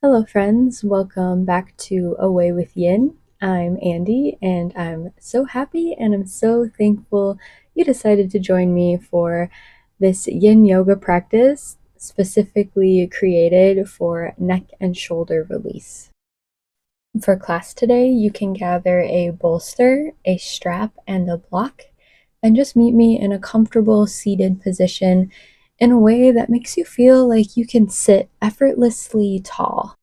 Hello, friends. Welcome back to Away with Yin. I'm Andy, and I'm so happy and I'm so thankful you decided to join me for this Yin yoga practice specifically created for neck and shoulder release. For class today, you can gather a bolster, a strap, and a block, and just meet me in a comfortable seated position in a way that makes you feel like you can sit effortlessly tall.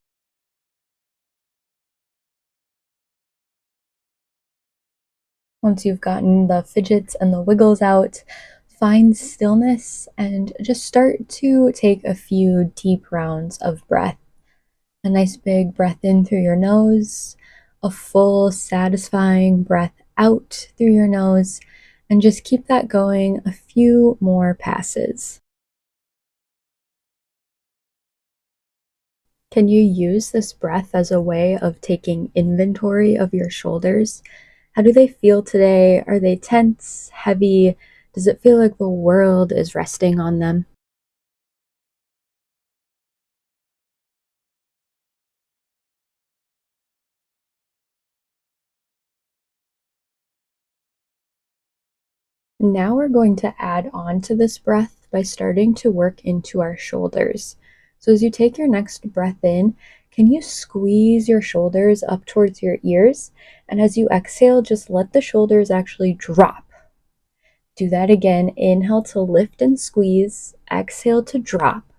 Once you've gotten the fidgets and the wiggles out, find stillness and just start to take a few deep rounds of breath. A nice big breath in through your nose, a full, satisfying breath out through your nose, and just keep that going a few more passes. Can you use this breath as a way of taking inventory of your shoulders? How do they feel today? Are they tense, heavy? Does it feel like the world is resting on them? Now we're going to add on to this breath by starting to work into our shoulders. So as you take your next breath in, can you squeeze your shoulders up towards your ears? And as you exhale, just let the shoulders actually drop. Do that again. Inhale to lift and squeeze, exhale to drop.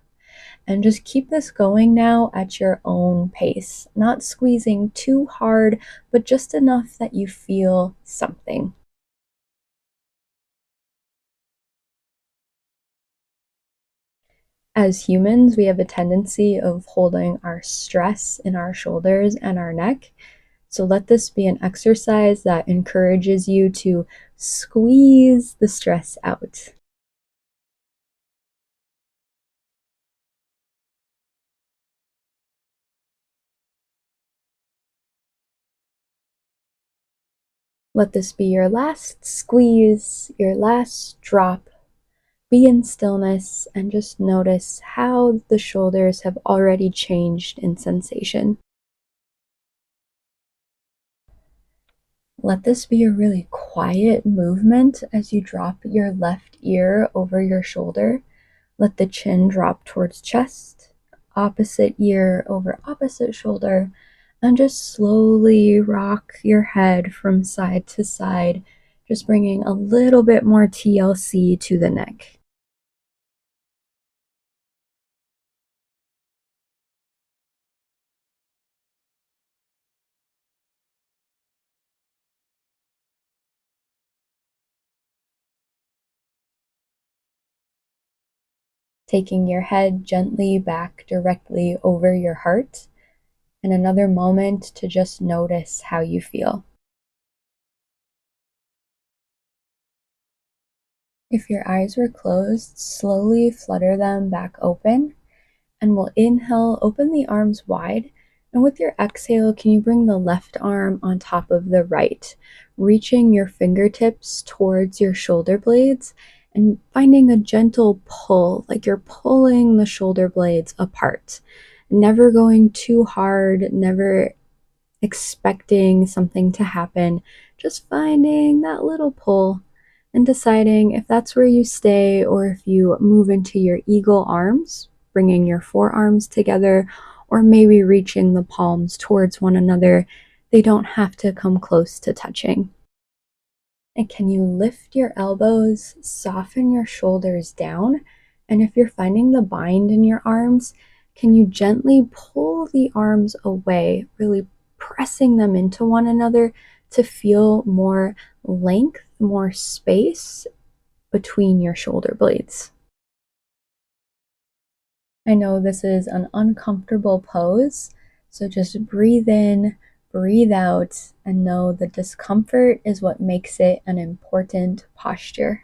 And just keep this going now at your own pace, not squeezing too hard, but just enough that you feel something. As humans, we have a tendency of holding our stress in our shoulders and our neck. So let this be an exercise that encourages you to squeeze the stress out. Let this be your last squeeze, your last drop. Be in stillness and just notice how the shoulders have already changed in sensation. Let this be a really quiet movement as you drop your left ear over your shoulder. Let the chin drop towards chest, opposite ear over opposite shoulder, and just slowly rock your head from side to side, just bringing a little bit more TLC to the neck. Taking your head gently back directly over your heart, and another moment to just notice how you feel. If your eyes were closed, slowly flutter them back open, and we'll inhale, open the arms wide, and with your exhale, can you bring the left arm on top of the right, reaching your fingertips towards your shoulder blades and finding a gentle pull, like you're pulling the shoulder blades apart. Never going too hard, never expecting something to happen, just finding that little pull and deciding if that's where you stay or if you move into your eagle arms, bringing your forearms together, or maybe reaching the palms towards one another. They don't have to come close to touching. And can you lift your elbows, soften your shoulders down? And if you're finding the bind in your arms, can you gently pull the arms away, really pressing them into one another to feel more length, more space between your shoulder blades? I know this is an uncomfortable pose, so just breathe in, breathe out, and know the discomfort is what makes it an important posture.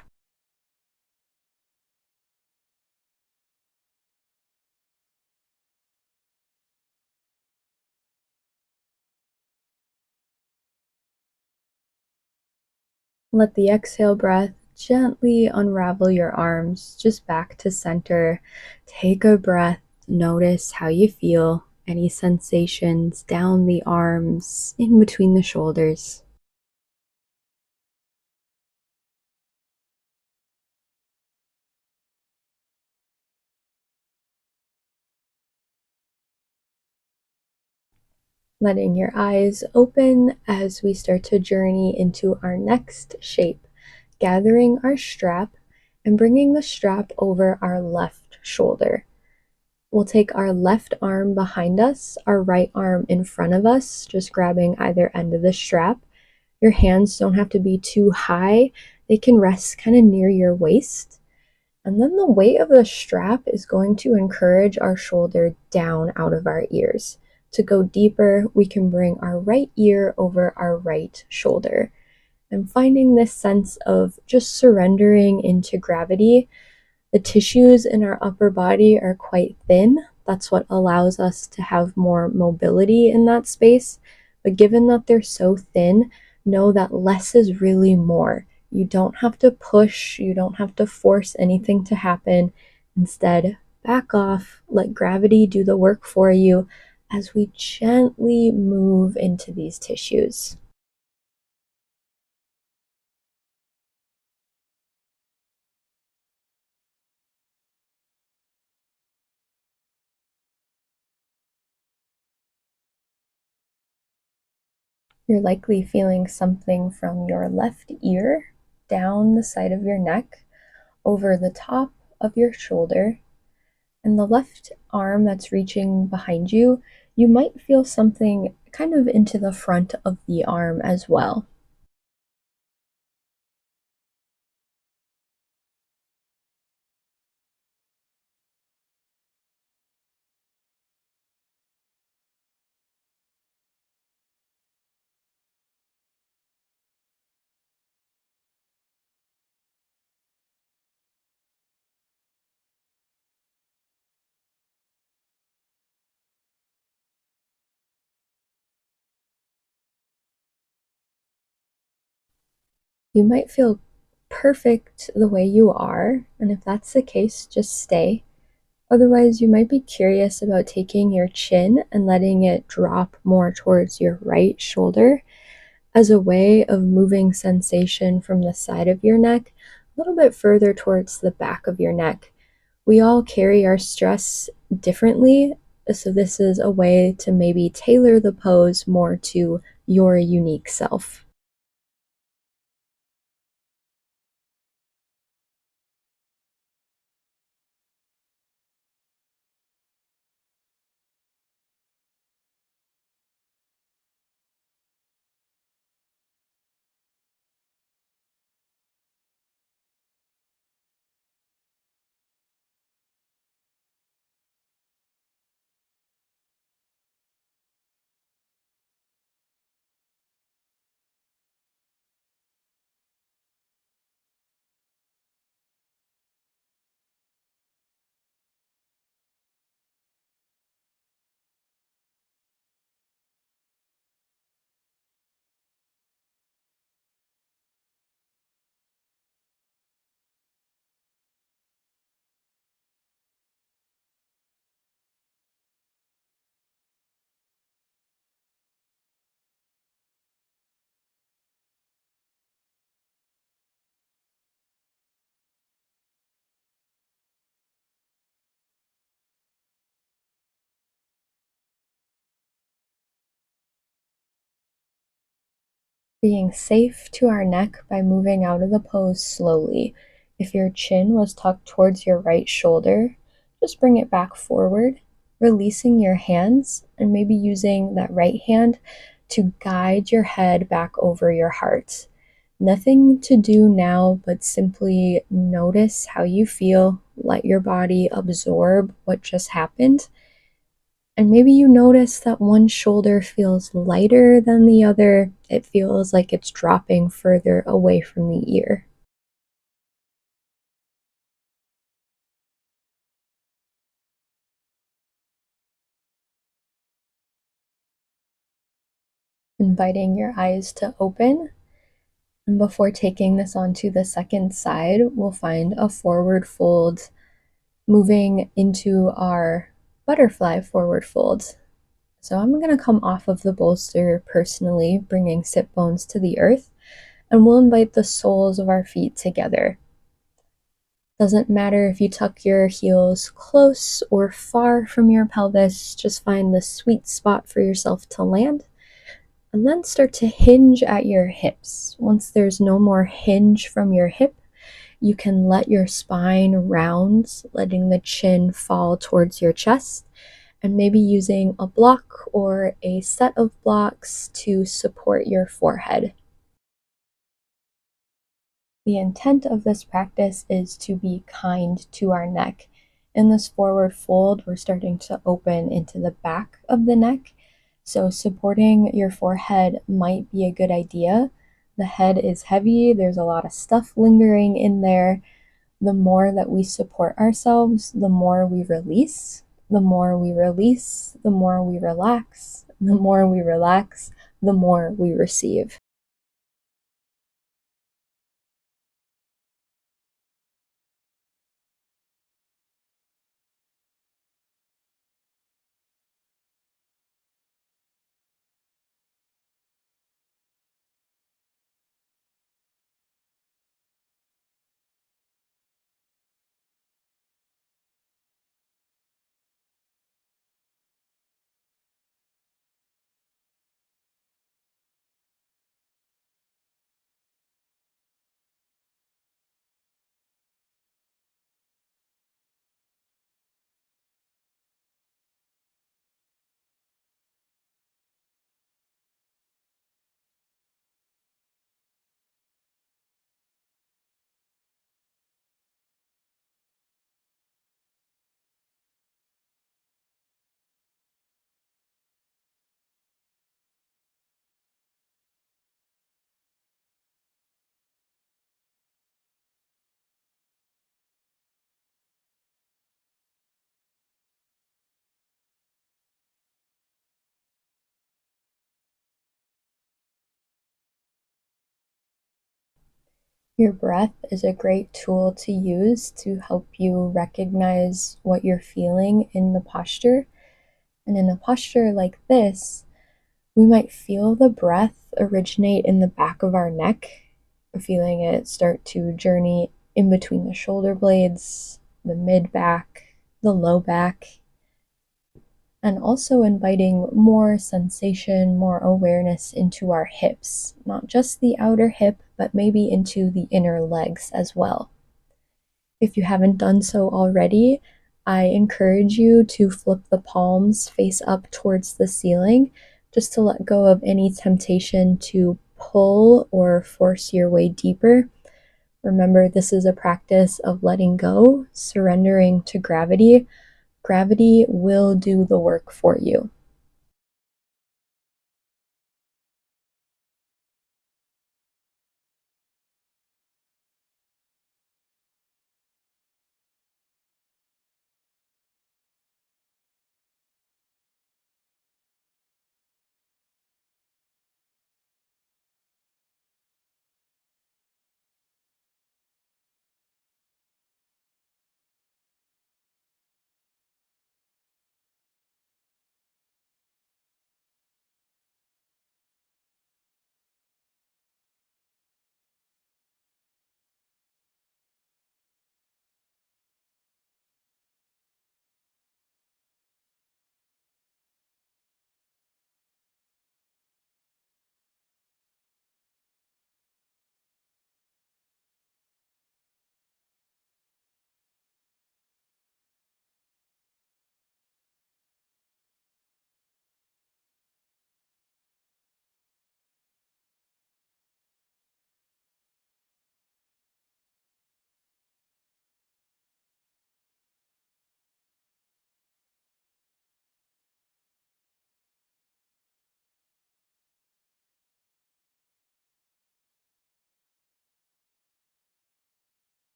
Let the exhale breath gently unravel your arms just back to center. Take a breath, notice how you feel. any sensations down the arms, in between the shoulders. Letting your eyes open as we start to journey into our next shape, gathering our strap and bringing the strap over our left shoulder. We'll take our left arm behind us, our right arm in front of us, just grabbing either end of the strap. Your hands don't have to be too high, they can rest kind of near your waist. And then the weight of the strap is going to encourage our shoulder down out of our ears. To go deeper, we can bring our right ear over our right shoulder. And finding this sense of just surrendering into gravity. The tissues in our upper body are quite thin. That's what allows us to have more mobility in that space. But given that they're so thin, know that less is really more. You don't have to push, you don't have to force anything to happen. Instead, back off, let gravity do the work for you as we gently move into these tissues. You're likely feeling something from your left ear down the side of your neck, over the top of your shoulder, and the left arm that's reaching behind you. You might feel something kind of into the front of the arm as well. You might feel perfect the way you are, and if that's the case, just stay. Otherwise, you might be curious about taking your chin and letting it drop more towards your right shoulder as a way of moving sensation from the side of your neck a little bit further towards the back of your neck. We all carry our stress differently, so this is a way to maybe tailor the pose more to your unique self. Being safe to our neck by moving out of the pose slowly. If your chin was tucked towards your right shoulder, just bring it back forward, releasing your hands and maybe using that right hand to guide your head back over your heart. Nothing to do now, but simply notice how you feel. Let your body absorb what just happened. And maybe you notice that one shoulder feels lighter than the other. It feels like it's dropping further away from the ear. Inviting your eyes to open. And before taking this onto the second side, we'll find a forward fold, moving into our butterfly forward fold. So I'm going to come off of the bolster personally, bringing sit bones to the earth, and we'll invite the soles of our feet together. Doesn't matter if you tuck your heels close or far from your pelvis, just find the sweet spot for yourself to land. And then start to hinge at your hips. Once there's no more hinge from your hip, you can let your spine round, letting the chin fall towards your chest, and maybe using a block or a set of blocks to support your forehead. The intent of this practice is to be kind to our neck. In this forward fold, we're starting to open into the back of the neck. So, supporting your forehead might be a good idea. The head is heavy, there's a lot of stuff lingering in there. The more that we support ourselves, the more we release. The more we release, the more we relax. The more we relax, the more we receive. Your breath is a great tool to use to help you recognize what you're feeling in the posture. And in a posture like this, we might feel the breath originate in the back of our neck, feeling it start to journey in between the shoulder blades, the mid back, the low back, and also inviting more sensation, more awareness into our hips, not just the outer hip, but maybe into the inner legs as well. If you haven't done so already, I encourage you to flip the palms face up towards the ceiling just to let go of any temptation to pull or force your way deeper. Remember, this is a practice of letting go, surrendering to gravity. Gravity will do the work for you.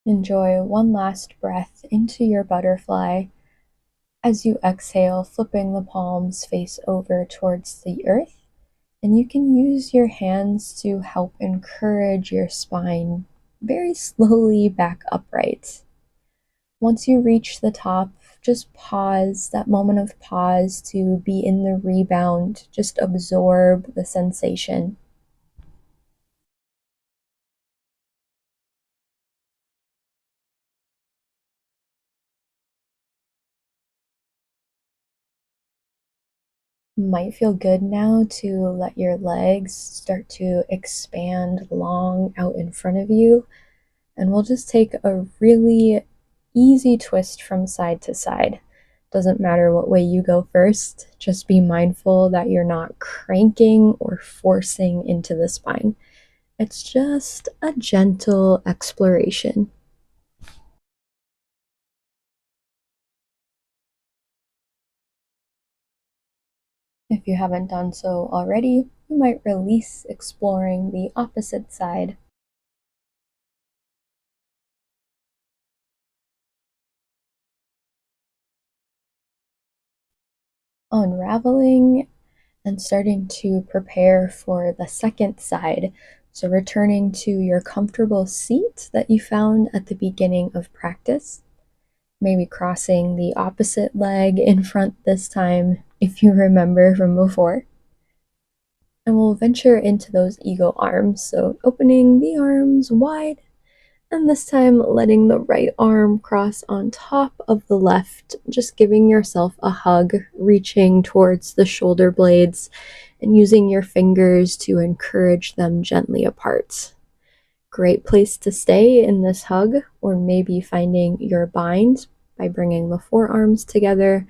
Enjoy one last breath into your butterfly as you exhale, flipping the palms face over towards the earth. And you can use your hands to help encourage your spine very slowly back upright. Once you reach the top, just pause, that moment of pause to be in the rebound, just absorb the sensation. Might feel good now to let your legs start to expand long out in front of you. And we'll just take a really easy twist from side to side. Doesn't matter what way you go first, just be mindful that you're not cranking or forcing into the spine. It's just a gentle exploration. If you haven't done so already, you might release exploring the opposite side. Unraveling and starting to prepare for the second side. So, returning to your comfortable seat that you found at the beginning of practice, maybe crossing the opposite leg in front this time, if you remember from before. And we'll venture into those eagle arms. So, opening the arms wide, and this time letting the right arm cross on top of the left, just giving yourself a hug, reaching towards the shoulder blades and using your fingers to encourage them gently apart. Great place to stay in this hug, or maybe finding your bind by bringing the forearms together,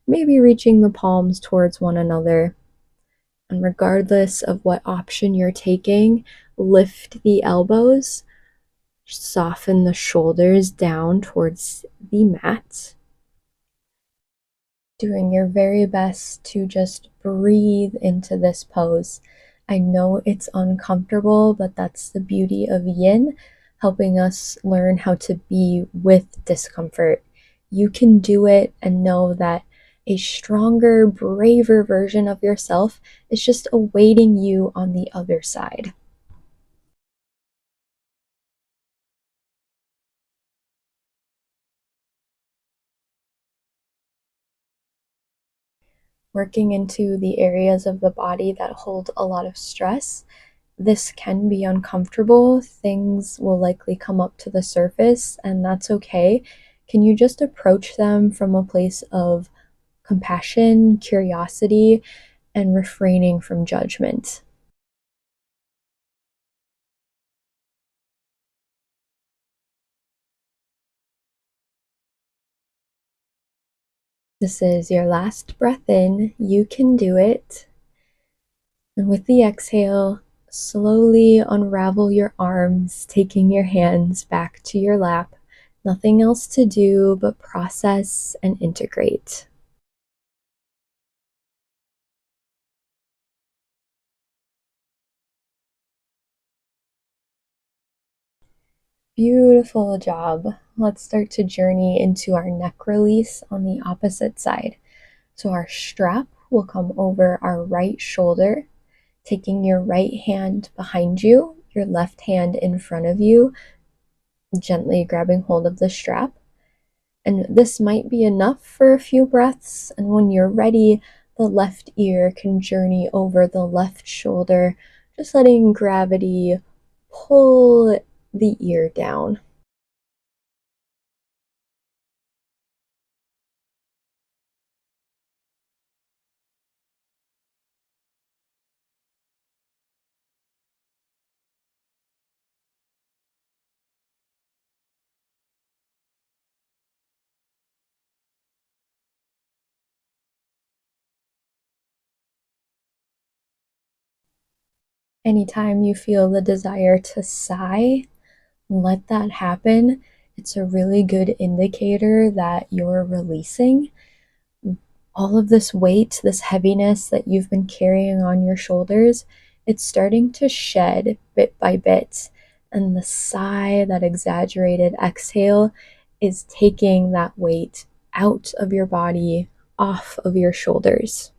maybe reaching the palms towards one another. And regardless of what option you're taking, lift the elbows, soften the shoulders down towards the mat, doing your very best to just breathe into this pose. I know it's uncomfortable, but that's the beauty of yin, helping us learn how to be with discomfort. You can do it and know that a stronger, braver version of yourself is just awaiting you on the other side. Working into the areas of the body that hold a lot of stress, this can be uncomfortable. Things will likely come up to the surface, and that's okay. Can you just approach them from a place of compassion, curiosity, and refraining from judgment? This is your last breath in. You can do it. And with the exhale, slowly unravel your arms, taking your hands back to your lap. Nothing else to do but process and integrate. Beautiful job. Let's start to journey into our neck release on the opposite side. So our strap will come over our right shoulder, taking your right hand behind you, your left hand in front of you, gently grabbing hold of the strap. And this might be enough for a few breaths. And when you're ready, the left ear can journey over the left shoulder, just letting gravity pull the ear down. Anytime you feel the desire to sigh, let that happen. It's a really good indicator that you're releasing all of this weight, this heaviness that you've been carrying on your shoulders. It's starting to shed bit by bit. And the sigh, that exaggerated exhale, is taking that weight out of your body, off of your shoulders.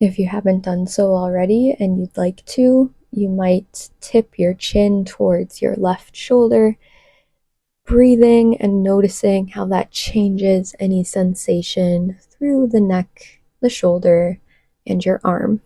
If you haven't done so already and you'd like to, you might tip your chin towards your left shoulder, breathing and noticing how that changes any sensation through the neck, the shoulder, and your arm.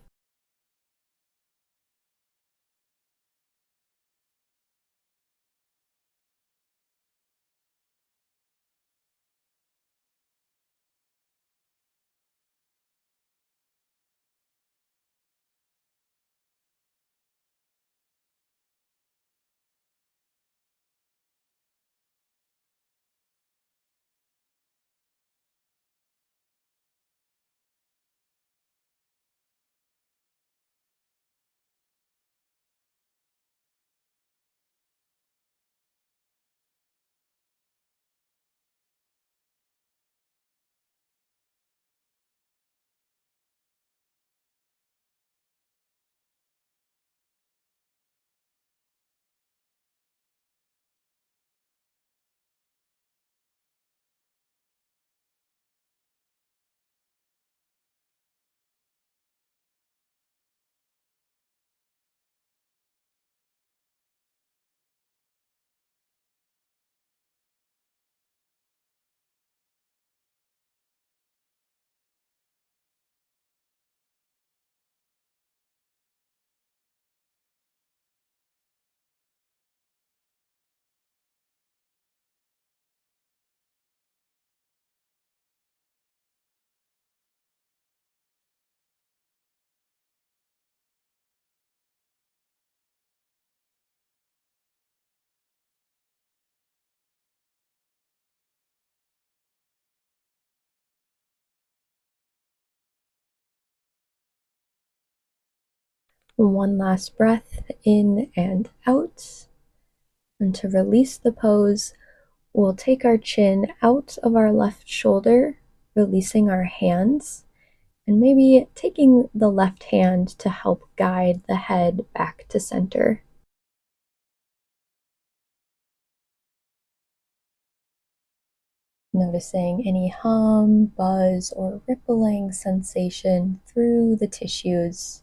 One last breath in and out. And to release the pose, we'll take our chin out of our left shoulder, releasing our hands, and maybe taking the left hand to help guide the head back to center. Noticing any hum, buzz, or rippling sensation through the tissues.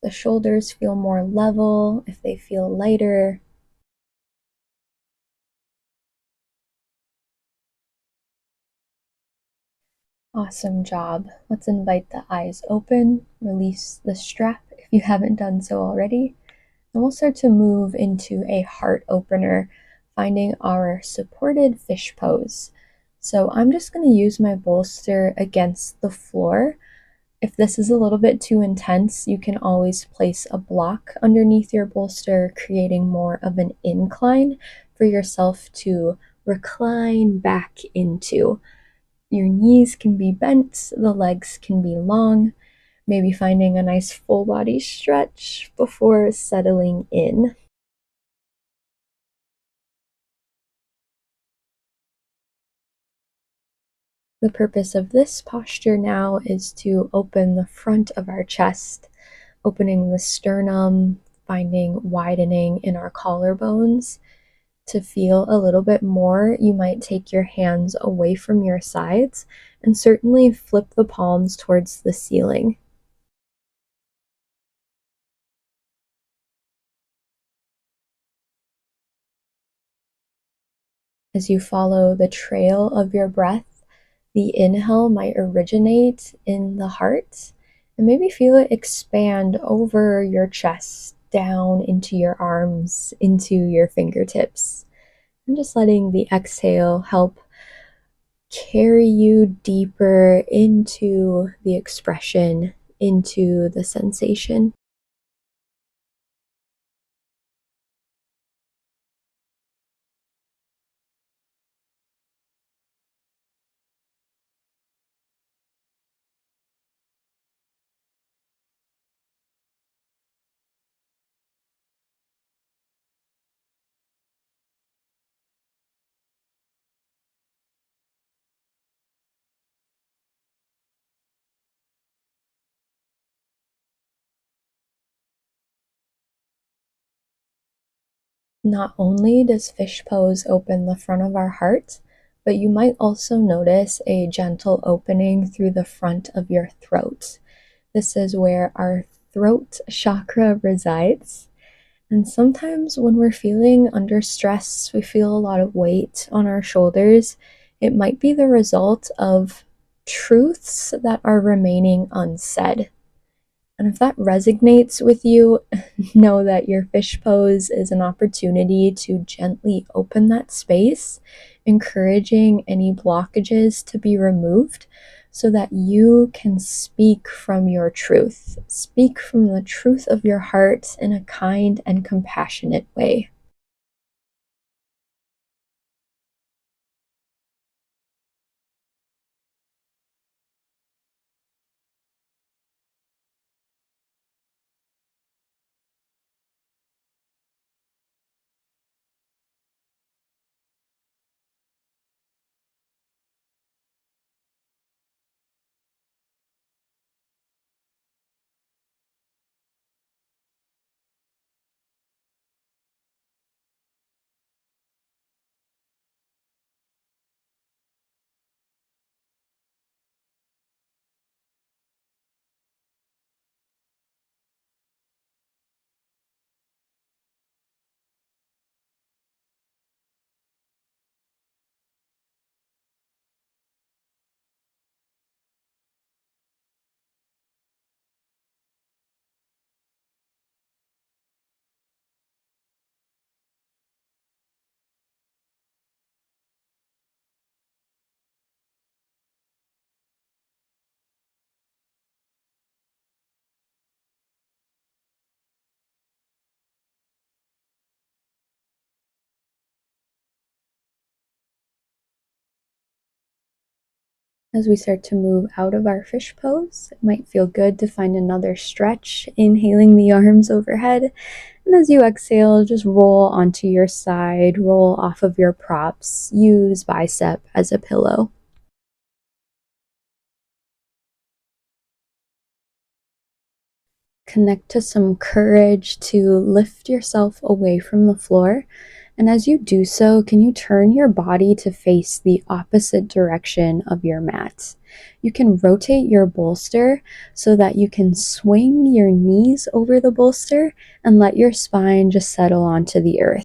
The shoulders feel more level, if they feel lighter. Awesome job. Let's invite the eyes open, release the strap if you haven't done so already, and we'll start to move into a heart opener, finding our supported fish pose. So I'm just going to use my bolster against the floor. If this is a little bit too intense, you can always place a block underneath your bolster, creating more of an incline for yourself to recline back into. Your knees can be bent, the legs can be long, maybe finding a nice full body stretch before settling in. The purpose of this posture now is to open the front of our chest, opening the sternum, finding widening in our collarbones. To feel a little bit more, you might take your hands away from your sides and certainly flip the palms towards the ceiling. As you follow the trail of your breath, the inhale might originate in the heart and maybe feel it expand over your chest, down into your arms, into your fingertips. And just letting the exhale help carry you deeper into the expression, into the sensation. Not only does fish pose open the front of our heart, but you might also notice a gentle opening through the front of your throat. This is where our throat chakra resides. And sometimes when we're feeling under stress, we feel a lot of weight on our shoulders. It might be the result of truths that are remaining unsaid. And if that resonates with you, know that your fish pose is an opportunity to gently open that space, encouraging any blockages to be removed so that you can speak from your truth. Speak from the truth of your heart in a kind and compassionate way. As we start to move out of our fish pose, it might feel good to find another stretch, inhaling the arms overhead. And as you exhale, just roll onto your side, roll off of your props, use bicep as a pillow. Connect to some courage to lift yourself away from the floor. And as you do so, can you turn your body to face the opposite direction of your mat? You can rotate your bolster so that you can swing your knees over the bolster and let your spine just settle onto the earth.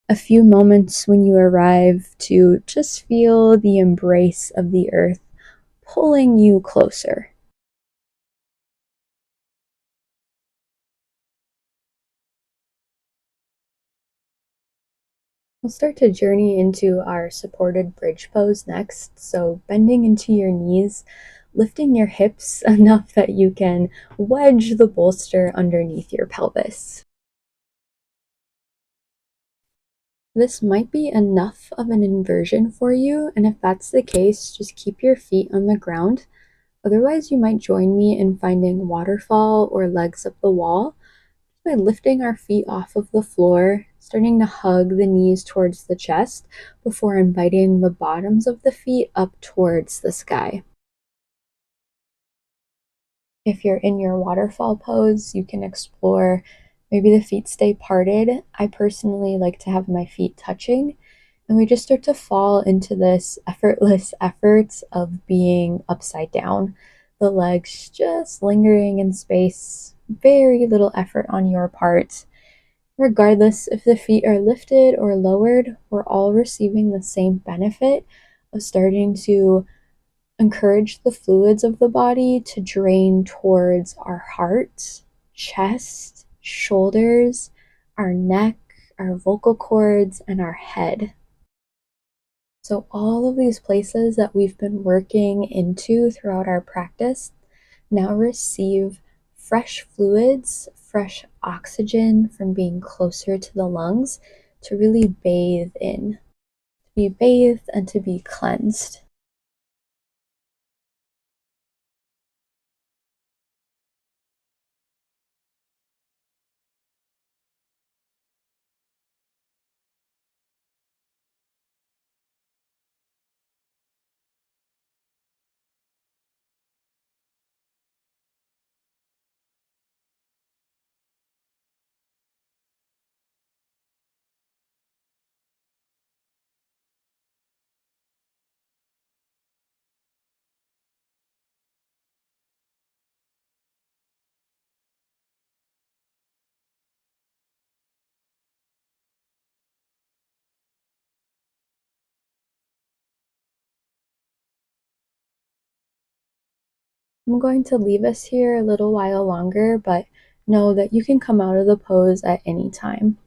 A few moments when you arrive to just feel the embrace of the earth pulling you closer. We'll start to journey into our supported bridge pose next. So, bending into your knees, lifting your hips enough that you can wedge the bolster underneath your pelvis. This might be enough of an inversion for you, and if that's the case, just keep your feet on the ground. Otherwise, you might join me in finding waterfall or legs up the wall. by lifting our feet off of the floor, starting to hug the knees towards the chest before inviting the bottoms of the feet up towards the sky. If you're in your waterfall pose, you can explore maybe the feet stay parted. I personally like to have my feet touching, and we just start to fall into this effortless effort of being upside down. The legs just lingering in space, very little effort on your part. Regardless if the feet are lifted or lowered, we're all receiving the same benefit of starting to encourage the fluids of the body to drain towards our heart, chest, shoulders, our neck, our vocal cords, and our head. So, all of these places that we've been working into throughout our practice now receive fresh fluids, fresh oxygen from being closer to the lungs to really bathe in, to be bathed and to be cleansed. I'm going to leave us here a little while longer, but know that you can come out of the pose at any time.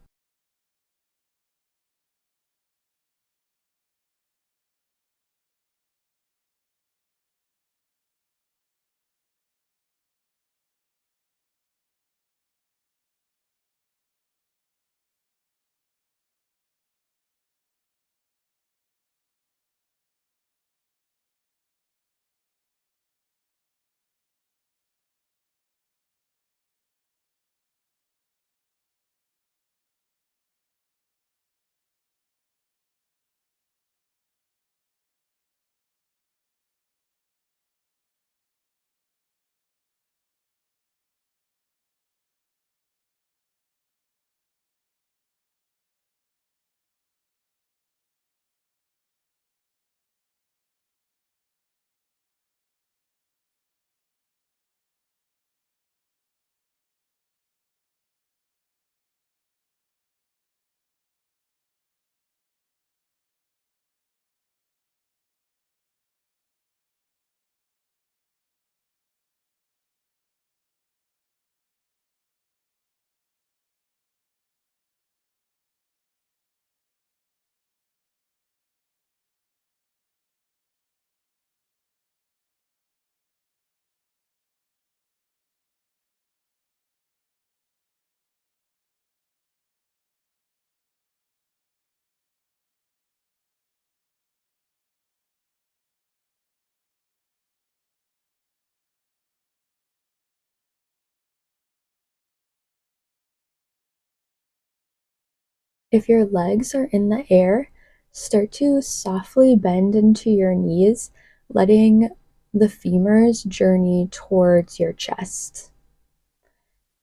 If your legs are in the air, start to softly bend into your knees, letting the femurs journey towards your chest.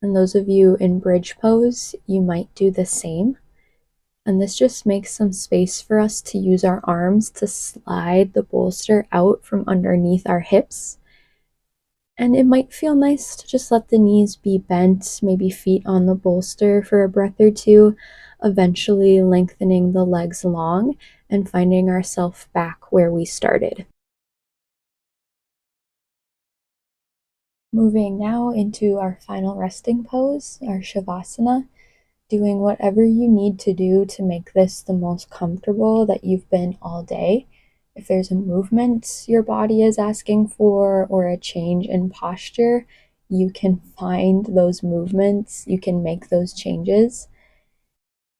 And those of you in bridge pose, you might do the same. And this just makes some space for us to use our arms to slide the bolster out from underneath our hips. And it might feel nice to just let the knees be bent, maybe feet on the bolster for a breath or two, eventually lengthening the legs long and finding ourselves back where we started. Moving now into our final resting pose, our Shavasana, doing whatever you need to do to make this the most comfortable that you've been all day. If there's a movement your body is asking for or a change in posture, you can find those movements, you can make those changes.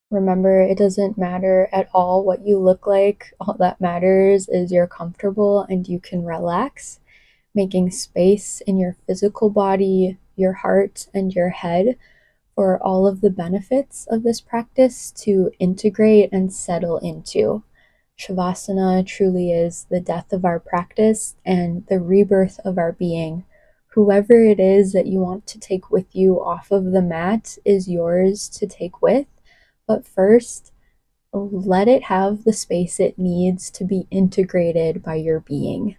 Remember, it doesn't matter at all what you look like. All that matters is you're comfortable and you can relax, making space in your physical body, your heart, and your head for all of the benefits of this practice to integrate and settle into. Shavasana truly is the death of our practice and the rebirth of our being. Whoever it is that you want to take with you off of the mat is yours to take with, but first, let it have the space it needs to be integrated by your being.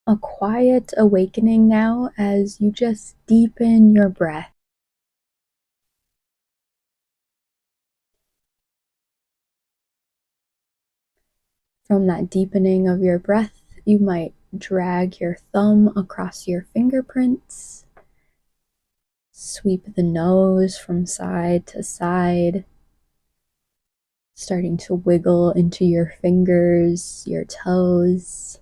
A quiet awakening now as you just deepen your breath. From that deepening of your breath, you might drag your thumb across your fingerprints, sweep the nose from side to side, starting to wiggle into your fingers, your toes,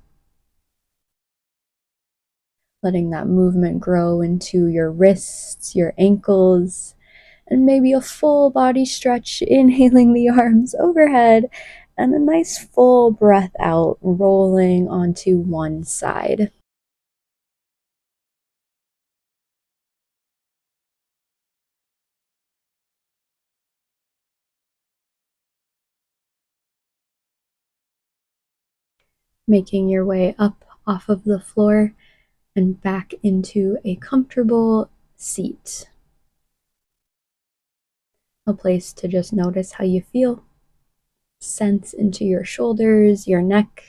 letting that movement grow into your wrists, your ankles, and maybe a full body stretch, inhaling the arms overhead, and a nice full breath out, rolling onto one side. Making your way up off of the floor and back into a comfortable seat. A place to just notice how you feel. Sense into your shoulders, your neck.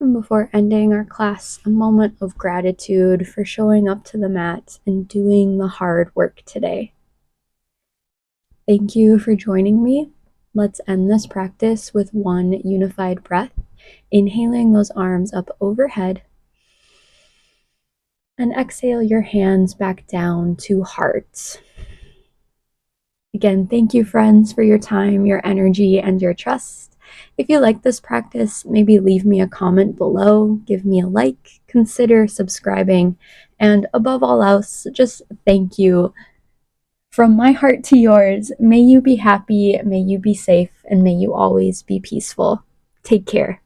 And before ending our class, a moment of gratitude for showing up to the mat and doing the hard work today. Thank you for joining me. Let's end this practice with one unified breath, inhaling those arms up overhead, and exhale your hands back down to heart. Again, thank you, friends, for your time, your energy, and your trust. If you like this practice, maybe leave me a comment below, give me a like, consider subscribing, and above all else, just thank you. From my heart to yours, may you be happy, may you be safe, and may you always be peaceful. Take care.